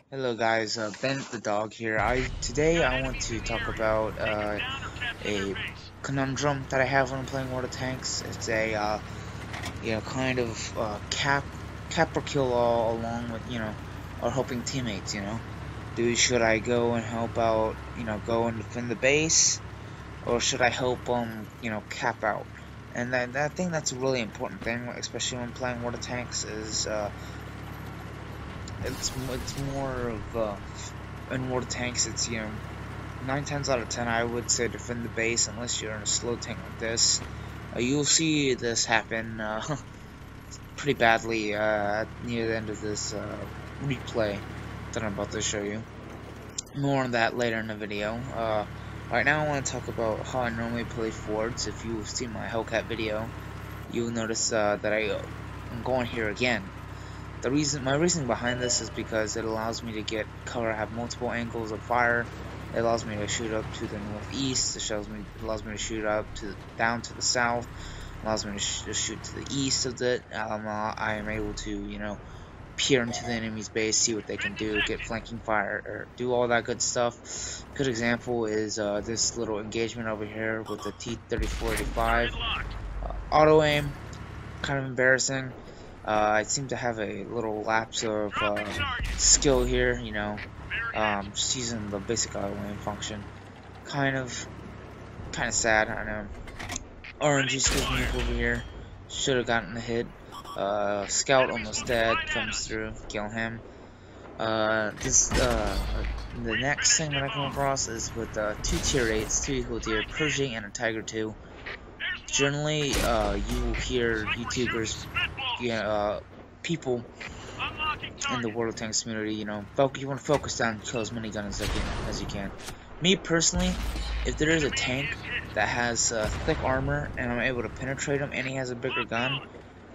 Hello guys, Ben the dog here. Today I want to talk about a conundrum that I have when I'm playing World of Tanks. It's a kind of cap or kill all along with our helping teammates. Should I go and help out? Go and defend the base, or should I help cap out? And I think that's a really important thing, especially when playing World of Tanks. Is it's more of in World of Tanks. It's 9 times out of 10 I would say defend the base unless you're in a slow tank like this. You'll see this happen pretty badly near the end of this replay that I'm about to show you. More on that later in the video. Right now I want to talk about how I normally play forwards. If you've seen my Hellcat video, you'll notice that I'm going here again. My reason behind this is because it allows me to get cover, have multiple angles of fire. It allows me to shoot up to the northeast. It allows me to shoot up down to the south. It allows me to shoot to the east of it. I am able to peer into the enemy's base, see what they can do, get flanking fire, or do all that good stuff. Good example is this little engagement over here with the T-3485 auto aim. Kind of embarrassing. I seem to have a little lapse of skill here, just using the basic auto aim function. Kind of sad, I know. RNG scores me over here. Should have gotten the hit. Scout almost dead, comes through, kill him. The next thing that I come across is with 2 tier 8s, 2 equal tier, Pershing and a Tiger 2. Generally, you will hear YouTubers, people in the World of Tanks community, you want to focus down and kill as many guns as you can. Me personally, if there is a tank that has thick armor and I'm able to penetrate him and he has a bigger gun,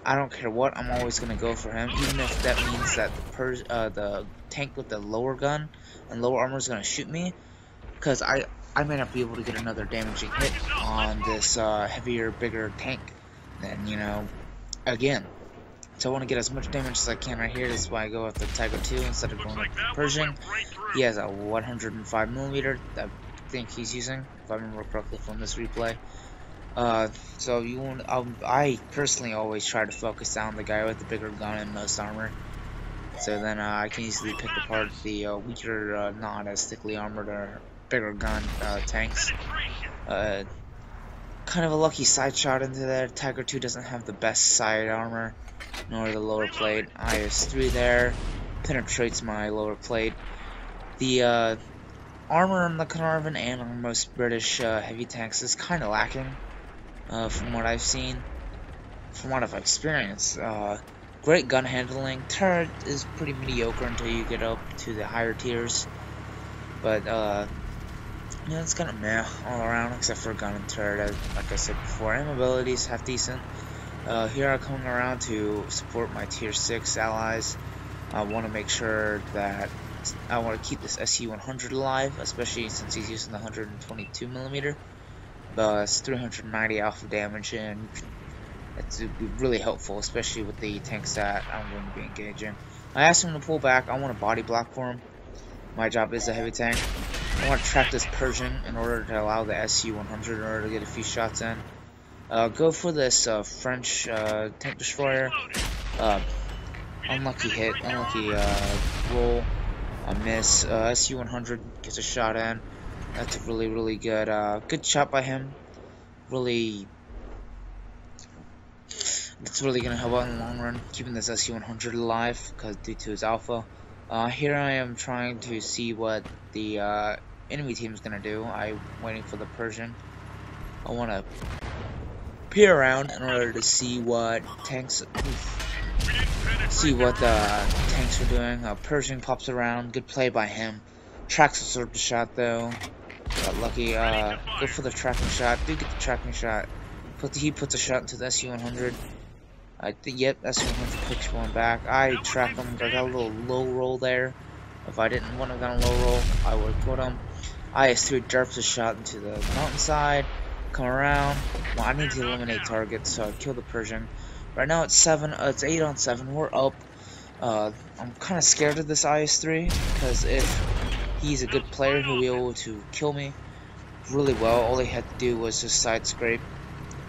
I don't care what, I'm always going to go for him, even if that means that the tank with the lower gun and lower armor is going to shoot me, because I may not be able to get another damaging hit on this heavier, bigger tank than, again. So I want to get as much damage as I can right here. That's why I go with the Tiger 2 instead of going with the Pershing. He has a 105mm, I think he's using, if I remember correctly from this replay. I personally always try to focus down the guy with the bigger gun and most armor. So then I can easily pick apart the weaker, not as thickly armored or bigger gun tanks. Kind of a lucky side shot into there. Tiger 2 doesn't have the best side armor, nor the lower plate. IS-3 there penetrates my lower plate. The armor on the Carnarvon and on most British heavy tanks is kind of lacking, from what I've seen, from what I've experienced. Great gun handling. Turret is pretty mediocre until you get up to the higher tiers, but it's kind of meh all around, except for gun and turret. Like I said before, aim ability is half decent. Here I'm coming around to support my tier 6 allies. I want to make sure that I want to keep this SU-100 alive, especially since he's using the 122mm. It's 390 alpha damage, and it's really helpful, especially with the tanks that I'm going to be engaging. I asked him to pull back. I want a body block for him. My job is a heavy tank. I want to trap this Persian in order to allow the SU-100 in order to get a few shots in. Go for this French tank destroyer. Unlucky hit, unlucky roll, a miss. SU-100 gets a shot in. That's a really good good shot by him. That's really gonna help out in the long run, keeping this SU-100 alive, because due to his alpha. Here I am trying to see what the enemy team is gonna do. I'm waiting for the Persian. I want to peer around in order to see what the tanks are doing. Persian pops around. Good play by him. Tracks the shot though. Got lucky. Go for the tracking shot. Do get the tracking shot. He puts a shot into the SU-100. I think, yep, SU-100 picks one back. I track him. I got a little low roll there. If I didn't want to get a low roll, I would have put him. IS-3 derps a shot into the mountainside. Come around. Well, I need to eliminate targets, so I kill the Persian. Right now it's 8 on 7. We're up. I'm kind of scared of this IS-3 because if he's a good player, he'll be able to kill me really well. All he had to do was just side scrape.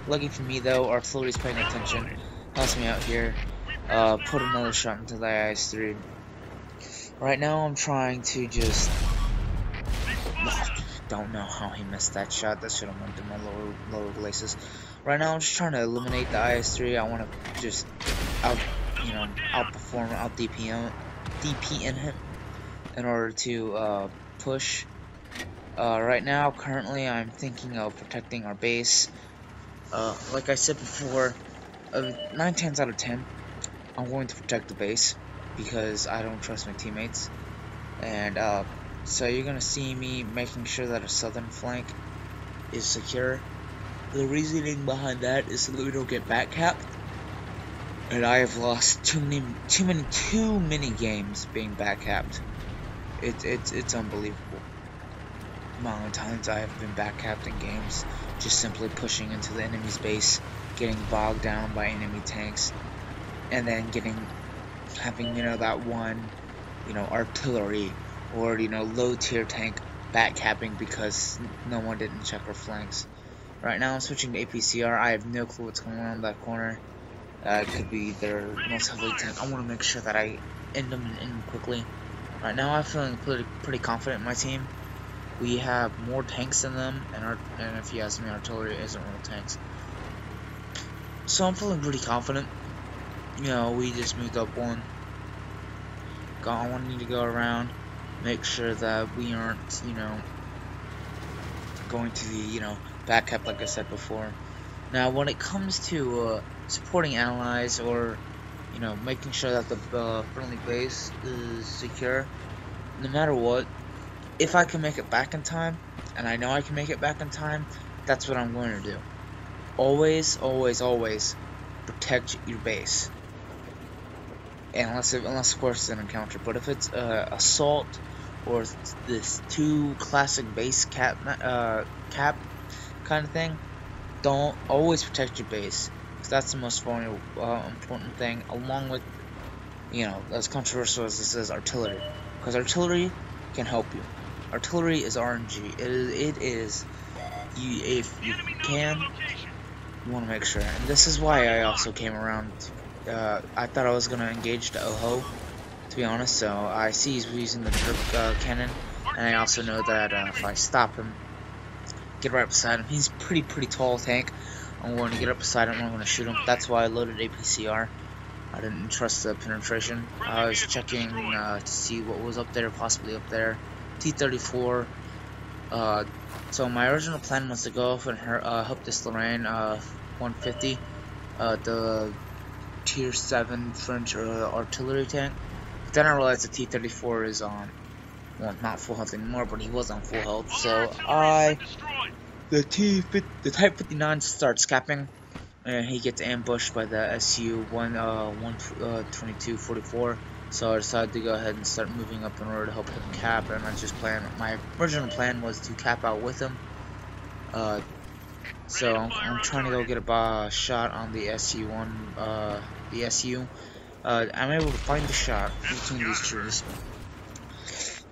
Lucky for me though, artillery's paying attention, helps me out here. Put another shot into the IS-3. Right now I'm trying to just... don't know how he missed that shot. That should have went to my lower laces. Right now I'm just trying to eliminate the IS-3. I want to just outperform, out DPN him in order to push. Right now, currently, I'm thinking of protecting our base. Like I said before, 9 times out of 10, I'm going to protect the base because I don't trust my teammates. And so you're gonna see me making sure that our southern flank is secure. The reasoning behind that is so that we don't get back capped. And I have lost too many games being back capped. It's unbelievable. The amount of times I have been back capped in games, just simply pushing into the enemy's base, getting bogged down by enemy tanks, and then having that one, artillery or low tier tank back capping because no one didn't check our flanks. Right now I'm switching to APCR. I have no clue what's going on in that corner. It could be their most heavily tank. I want to make sure that I end them quickly. Right now I'm feeling pretty confident in my team. We have more tanks than them, and if you ask me, artillery isn't real tanks. So I'm feeling pretty confident. We just moved up one. I need to go around, make sure that we aren't, going to the, back cap like I said before. Now, when it comes to supporting allies or, making sure that the friendly base is secure, no matter what, if I can make it back in time, and I know I can make it back in time, that's what I'm going to do. Always, always, always protect your base. Unless of course it's an encounter. But if it's assault or this two classic base cap kind of thing, don't always protect your base. Because that's the most important thing, along with, as controversial as this is, artillery. Because artillery can help you. Artillery is RNG. It is. If you can, you want to make sure. And this is why I also came around. I thought I was gonna engage the Oho, to be honest. So I see he's using the Turk cannon, and I also know that if I stop him, get right beside him, he's pretty tall tank. I'm going to get up beside him and I'm going to shoot him. That's why I loaded APCR. I didn't trust the penetration. I was checking to see what was up there, possibly up there. T-34. So my original plan was to go up and help this Lorraine 150, the tier 7 French artillery tank. But then I realized the T-34 is on, well, not full health anymore, but he was on full health. So the Type 59 starts capping, and he gets ambushed by the SU-122-44. So I decided to go ahead and start moving up in order to help him cap. And my original plan was to cap out with him. So I'm trying to go get a shot on the SU. I'm able to find the shot between these trees.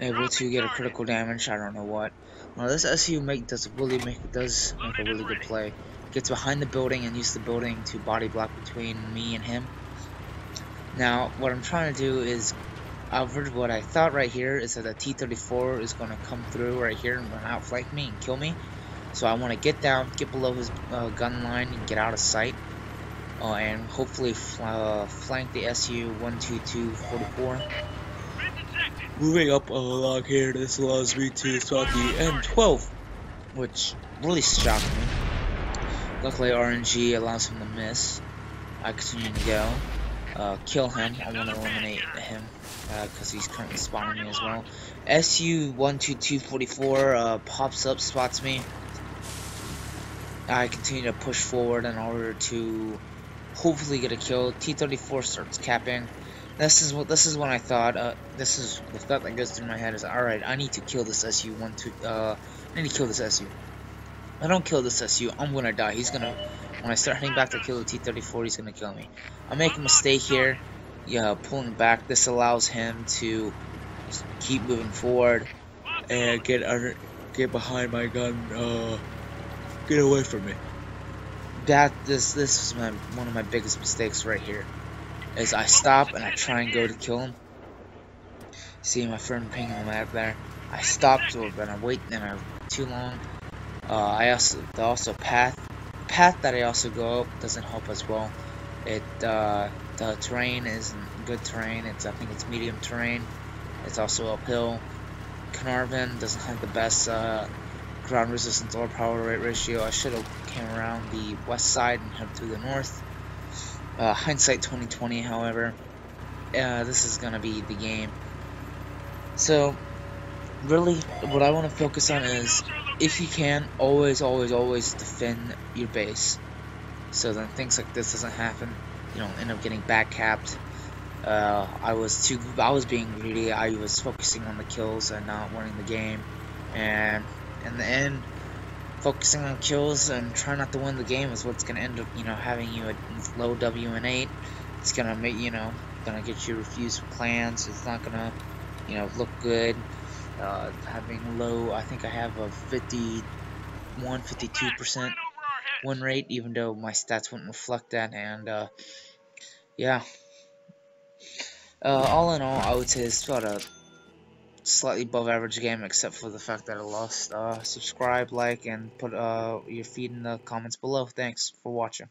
Able to get a critical damage. I don't know what. Now this SU does make a really good play. Gets behind the building and uses the building to body block between me and him. Now what I'm trying to do is, what I thought right here is that the T-34 is going to come through right here and outflank me and kill me. So I want to get down, get below his gun line and get out of sight, and hopefully flank the SU-122-44. Moving up along here, this allows me to spot the M12, which really shocked me. Luckily RNG allows him to miss. I continue to go. Kill him. I want to eliminate him because he's currently spawning me as well. SU-122-44 pops up, spots me. I continue to push forward in order to hopefully get a kill. T-34 starts capping. This is when I thought. This is the thought that goes through my head is, all right, I need to kill this SU. I need to kill this SU. If I don't kill this SU, I'm gonna die. When I start heading back to kill the T-34, he's gonna kill me. I make a mistake here. yeah, pulling back. This allows him to keep moving forward and get behind my gun. Get away from me. This is one of my biggest mistakes right here. Is I stop and I try and go to kill him. See my friend pinging the map there. I stopped, but I wait and I too long. I also path that I also go up doesn't help as well. The terrain isn't good terrain. I think it's medium terrain. It's also uphill. Carnarvon doesn't have the best ground resistance or power rate ratio. I should have came around the west side and head through the north. Hindsight 2020, however, this is gonna be the game. So really, what I want to focus on is, if you can, always defend your base. So then things like this doesn't happen. You don't end up getting back capped. I was being greedy. I was focusing on the kills and not winning the game. And in the end, focusing on kills and trying not to win the game is what's gonna end up, having you a low WN8. It's gonna make, gonna get you refused plans. It's not gonna, look good. Having low, I think I have a 52% win rate, even though my stats wouldn't reflect that. And yeah, all in all, I would say it's about a slightly above average game, except for the fact that I lost. Subscribe, like, and put your feed in the comments below. Thanks for watching.